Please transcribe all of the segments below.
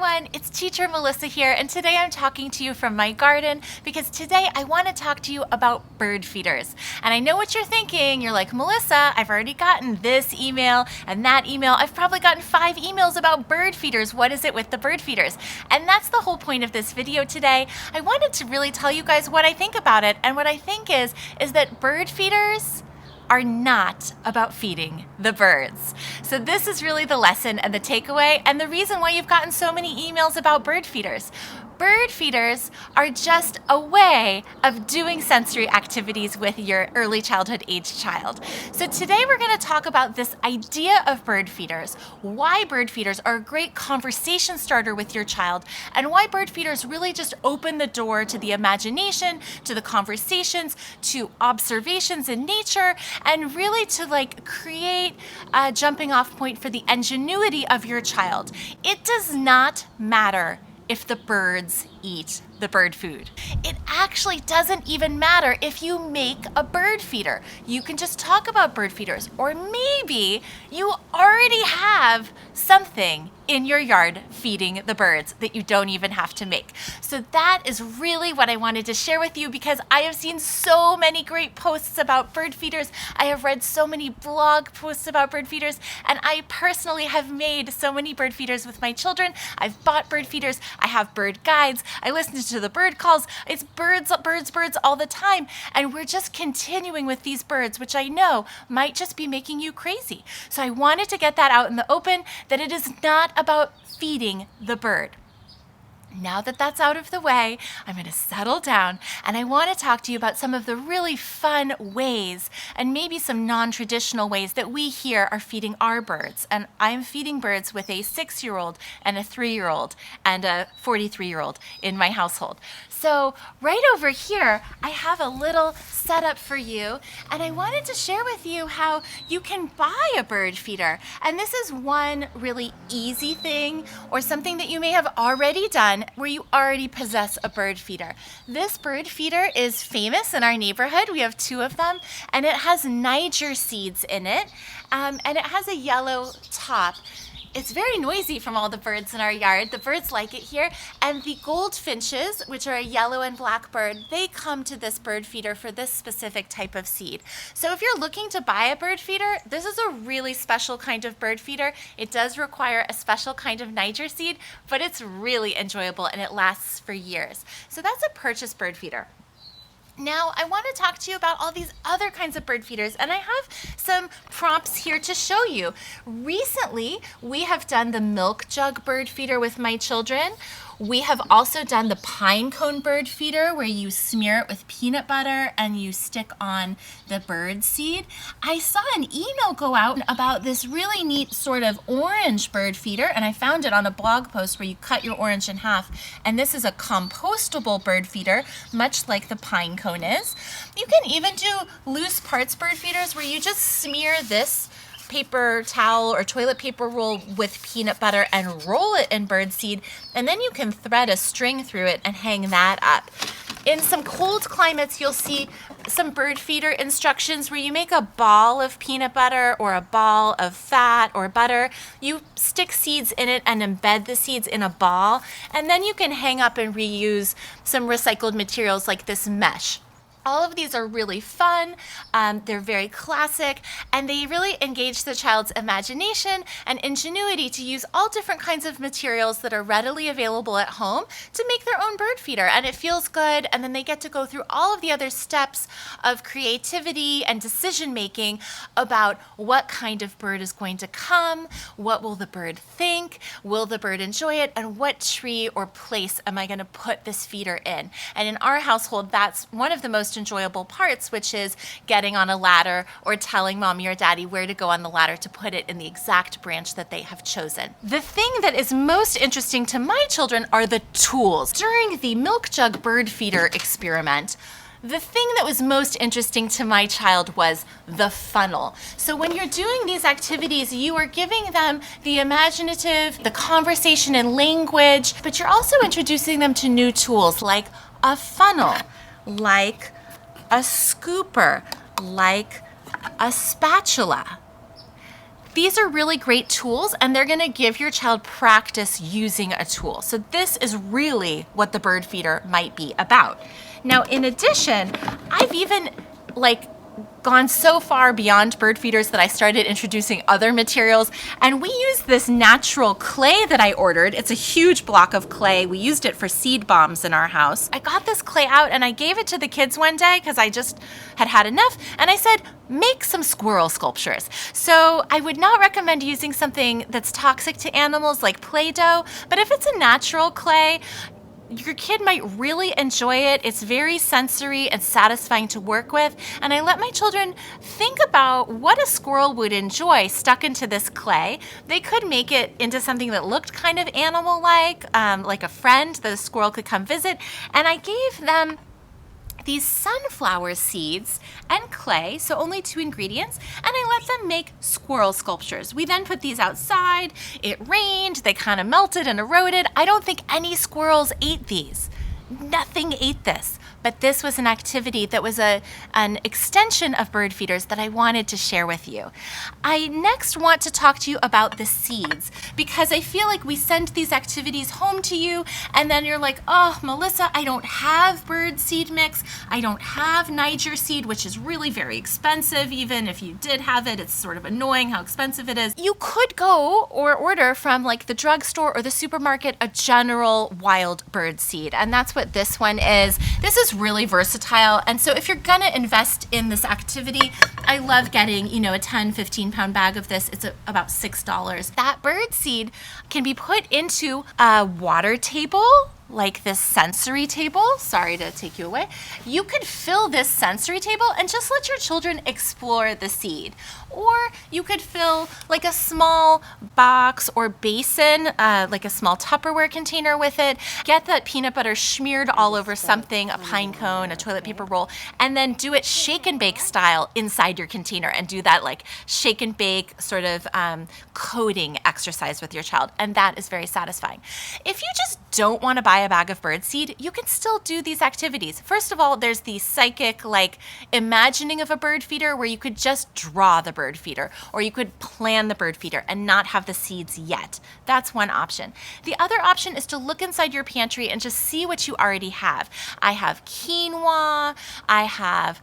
everyone, it's Teacher Melissa here, and today I'm talking to you from my garden because today I want to talk to you about bird feeders. And I know what you're thinking. You're like, Melissa, I've already gotten this email and that email. I've probably gotten 5 emails about bird feeders. What is it with the bird feeders? And that's the whole point of this video today. I wanted to really tell you guys what I think about it, and what I think is that bird feeders are not about feeding the birds. So this is really the lesson and the takeaway, and the reason why you've gotten so many emails about bird feeders. Bird feeders are just a way of doing sensory activities with your early childhood age child. So today we're going to talk about this idea of bird feeders, why bird feeders are a great conversation starter with your child, and why bird feeders really just open the door to the imagination, to the conversations, to observations in nature, and really to create a jumping off point for the ingenuity of your child. It does not matter if the birds eat the bird food. It actually doesn't even matter if you make a bird feeder. You can just talk about bird feeders, or maybe you already have something in your yard feeding the birds that you don't even have to make. So that is really what I wanted to share with you, because I have seen so many great posts about bird feeders. I have read so many blog posts about bird feeders, and I personally have made so many bird feeders with my children. I've bought bird feeders. I have bird guides. I listen to the bird calls. It's birds, birds, birds all the time. And we're just continuing with these birds, which I know might just be making you crazy. So I wanted to get that out in the open, that it is not about feeding the bird. Now that that's out of the way, I'm going to settle down, and I want to talk to you about some of the really fun ways, and maybe some non-traditional ways, that we here are feeding our birds. And I'm feeding birds with a 6-year-old and a 3-year-old and a 43-year-old in my household. So right over here, I have a little setup for you, and I wanted to share with you how you can buy a bird feeder. And this is one really easy thing, or something that you may have already done where you already possess a bird feeder. This bird feeder is famous in our neighborhood. We have 2 of them, and it has Niger seeds in it, and it has a yellow top. It's very noisy from all the birds in our yard. The birds like it here. And the goldfinches, which are a yellow and black bird, they come to this bird feeder for this specific type of seed. So if you're looking to buy a bird feeder, this is a really special kind of bird feeder. It does require a special kind of Niger seed, but it's really enjoyable and it lasts for years. So that's a purchase bird feeder. Now, I want to talk to you about all these other kinds of bird feeders, and I have some prompts here to show you. Recently, we have done the milk jug bird feeder with my children. We have also done the pine cone bird feeder, where you smear it with peanut butter and you stick on the bird seed. I saw an email go out about this really neat sort of orange bird feeder, and I found it on a blog post where you cut your orange in half. And this is a compostable bird feeder, much like the pine cone is. You can even do loose parts bird feeders, where you just smear this paper towel or toilet paper roll with peanut butter and roll it in birdseed, and then you can thread a string through it and hang that up. In some cold climates, you'll see some bird feeder instructions where you make a ball of peanut butter or a ball of fat or butter. You stick seeds in it and embed the seeds in a ball, and then you can hang up and reuse some recycled materials like this mesh. All of these are really fun, they're very classic, and they really engage the child's imagination and ingenuity to use all different kinds of materials that are readily available at home to make their own bird feeder. And it feels good, and then they get to go through all of the other steps of creativity and decision making about what kind of bird is going to come, what will the bird think, will the bird enjoy it, and what tree or place am I going to put this feeder in. And in our household, that's one of the most enjoyable parts, which is getting on a ladder or telling mommy or daddy where to go on the ladder to put it in the exact branch that they have chosen. The thing that is most interesting to my children are the tools. During the milk jug bird feeder experiment, the thing that was most interesting to my child was the funnel. So when you're doing these activities, you are giving them the imaginative, the conversation and language, but you're also introducing them to new tools like a funnel, like a scooper, like a spatula. These are really great tools, and they're gonna give your child practice using a tool. So this is really what the bird feeder might be about. Now, in addition, I've even gone so far beyond bird feeders that I started introducing other materials, and we use this natural clay that I ordered. It's a huge block of clay. We used it for seed bombs in our house. I got this clay out and I gave it to the kids one day because I just had enough, and I said, make some squirrel sculptures. So I would not recommend using something that's toxic to animals like Play-Doh, but if it's a natural clay, your kid might really enjoy it. It's very sensory and satisfying to work with. And I let my children think about what a squirrel would enjoy stuck into this clay. They could make it into something that looked kind of animal-like a friend that a squirrel could come visit. And I gave them these sunflower seeds and clay, so only 2 ingredients, and I let them make squirrel sculptures. We then put these outside. It rained, they kind of melted and eroded. I don't think any squirrels ate these. Nothing ate this. But this was an activity that was an extension of bird feeders that I wanted to share with you. I next want to talk to you about the seeds, because I feel like we send these activities home to you and then you're like, oh, Melissa, I don't have bird seed mix. I don't have Niger seed, which is really very expensive. Even if you did have it, it's sort of annoying how expensive it is. You could go or order from the drugstore or the supermarket a general wild bird seed, and that's what this one is. This is really versatile, and so if you're gonna invest in this activity, I love getting a 10-15 pound bag of this. It's about $6. That bird seed can be put into a water table, like this sensory table. Sorry to take you away. You could fill this sensory table and just let your children explore the seed. Or you could fill a small box or basin, like a small Tupperware container with it. Get that peanut butter smeared all over something, a pine cone, a toilet paper roll, and then do it shake and bake style inside your container, and do that shake and bake sort of coating exercise with your child. And that is very satisfying. If you just don't want to buy a bag of birdseed, you can still do these activities. First of all, there's the psychic imagining of a bird feeder where you could just draw the bird feeder, or you could plan the bird feeder and not have the seeds yet. That's one option. The other option is to look inside your pantry and just see what you already have. I have quinoa, I have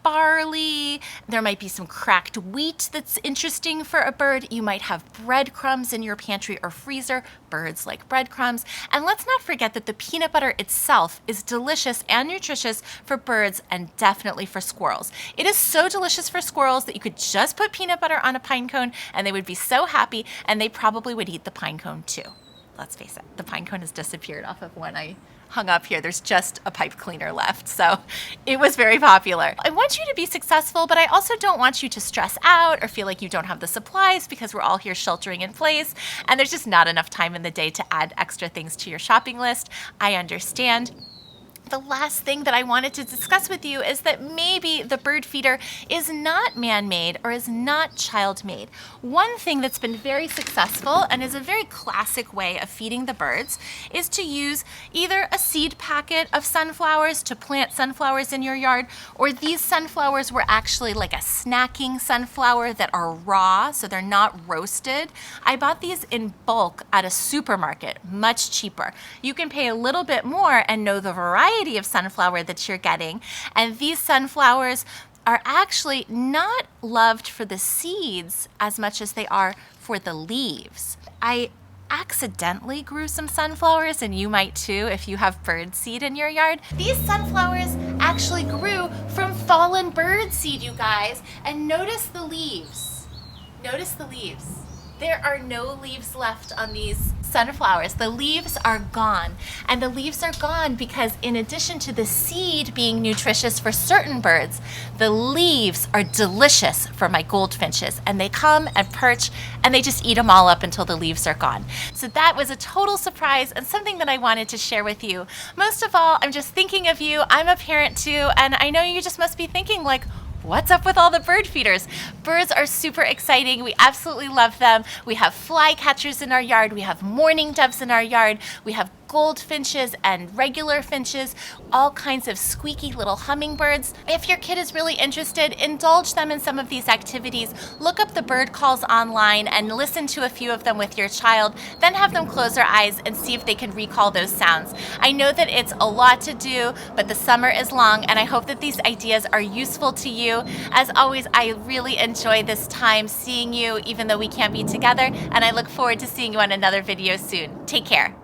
barley, there might be some cracked wheat that's interesting for a bird. You might have breadcrumbs in your pantry or freezer. Birds like breadcrumbs. And let's not forget that the peanut butter itself is delicious and nutritious for birds, and definitely for squirrels. It is so delicious for squirrels that you could just put peanut butter on a pine cone and they would be so happy, and they probably would eat the pine cone too. Let's face it, the pine cone has disappeared off of one I hung up here. There's just a pipe cleaner left. So it was very popular. I want you to be successful, but I also don't want you to stress out or feel like you don't have the supplies, because we're all here sheltering in place and there's just not enough time in the day to add extra things to your shopping list. I understand. The last thing that I wanted to discuss with you is that maybe the bird feeder is not man-made or is not child-made. One thing that's been very successful and is a very classic way of feeding the birds is to use either a seed packet of sunflowers to plant sunflowers in your yard, or these sunflowers were actually like a snacking sunflower that are raw, so they're not roasted. I bought these in bulk at a supermarket, much cheaper. You can pay a little bit more and know the variety of sunflower that you're getting. And these sunflowers are actually not loved for the seeds as much as they are for the leaves. I accidentally grew some sunflowers, and you might too if you have bird seed in your yard. These sunflowers actually grew from fallen bird seed, you guys. And notice the leaves. Notice the leaves. There are no leaves left on these sunflowers. The leaves are gone. And the leaves are gone because in addition to the seed being nutritious for certain birds, the leaves are delicious for my goldfinches. And they come and perch and they just eat them all up until the leaves are gone. So that was a total surprise and something that I wanted to share with you. Most of all, I'm just thinking of you. I'm a parent too, and I know you just must be thinking what's up with all the bird feeders? Birds are super exciting. We absolutely love them. We have flycatchers in our yard. We have mourning doves in our yard. We have goldfinches and regular finches, all kinds of squeaky little hummingbirds. If your kid is really interested, indulge them in some of these activities. Look up the bird calls online and listen to a few of them with your child, then have them close their eyes and see if they can recall those sounds. I know that it's a lot to do, but the summer is long, and I hope that these ideas are useful to you. As always, I really enjoy this time seeing you, even though we can't be together, and I look forward to seeing you on another video soon. Take care.